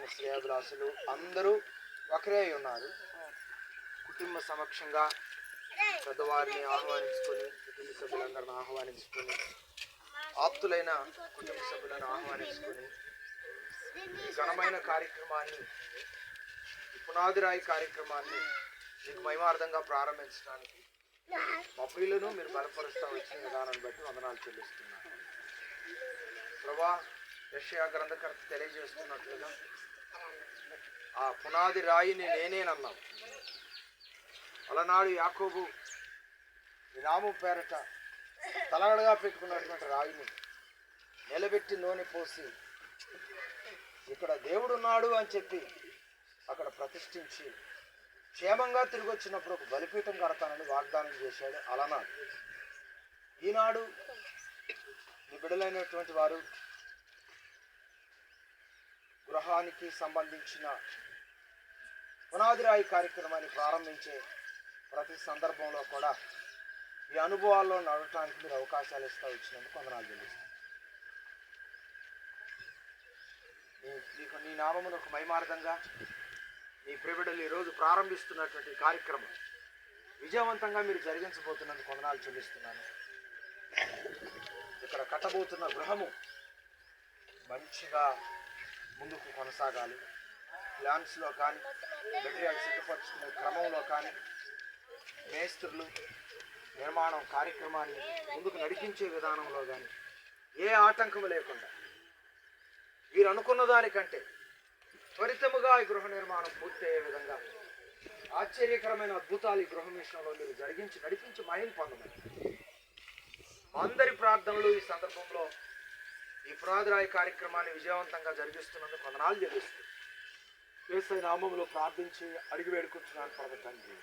రకమైన శ్రేయాభిలాషులు అందరూ ఒకరే ఉన్నారు. కుటుంబ సమక్షంగా పెద్దవారిని ఆహ్వానించుకొని, కుటుంబ సభ్యులందరిని ఆహ్వానించుకొని, ఆప్తులైన కుటుంబ సభ్యులను ఆహ్వానించుకొని ఈ ఘనమైన కార్యక్రమాన్ని, ఈ పునాదిరాయి కార్యక్రమాన్ని మీకు మహిమార్థంగా ప్రారంభించడానికి మా ప్రియులను మీరు బలపరుస్తూ వచ్చిన విధానాన్ని బట్టి వందనాలు చెల్లిస్తున్నాను. ప్రభా, యెషయా గ్రంథకర్త తెలియజేస్తున్నట్లుగా ఆ పునాది రాయిని నేనేనన్నావు. అలనాడు యాకోబు నీ నామం పేరట తలగడగా పెట్టుకున్నటువంటి రాయిని నిలబెట్టి నూనె పోసి ఇక్కడ దేవుడున్నాడు అని చెప్పి అక్కడ ప్రతిష్ఠించి క్షేమంగా తిరిగి వచ్చినప్పుడు ఒక బలిపీఠం కడతానని వాగ్దానం చేశాడు అలనాడు. ఈనాడు నీ బిడ్డలైనటువంటి వారు గృహానికి సంబంధించిన పునాదిరాయి కార్యక్రమాన్ని ప్రారంభించే ప్రతి సందర్భంలో కూడా ఈ అనుభవాల్లో నడవటానికి మీరు అవకాశాలు ఇస్తూ వచ్చినందుకు వందనాలు చెల్లిస్తాను. నీకు నీ నామమునకు మహిమార్థంగా నీ ప్రియబిడ్డలు ఈరోజు ప్రారంభిస్తున్నటువంటి కార్యక్రమం విజయవంతంగా మీరు జరిగించబోతున్నందుకు వందనాలు చెల్లిస్తున్నాను. ఇక్కడ కట్టబోతున్న గృహము మంచిగా ముందుకు కొనసాగాలి. ప్లాన్స్లో కానీ, మెటీరియల్ సిద్ధపరుచుకునే క్రమంలో కానీ, మేస్త్రులు నిర్మాణం కార్యక్రమాన్ని ముందుకు నడిపించే విధానంలో కానీ ఏ ఆటంకం లేకుండా వీరు అనుకున్న దానికంటే త్వరితముగా ఈ గృహ నిర్మాణం పూర్తి అయ్యే విధంగా ఆశ్చర్యకరమైన అద్భుతాలు ఈ గృహం విషయంలో మీరు జరిగించి నడిపించి మహిమ పొందమని అందరి ప్రార్థనలు ఈ సందర్భంలో ఈ పునాదిరాయి కార్యక్రమాన్ని విజయవంతంగా జరిగిస్తున్నందుకు వందనాలు చెల్లిస్తూ యేసు నామములో ప్రార్థించి అడిగి వేడుకుంటున్నాను పరమ తండ్రి.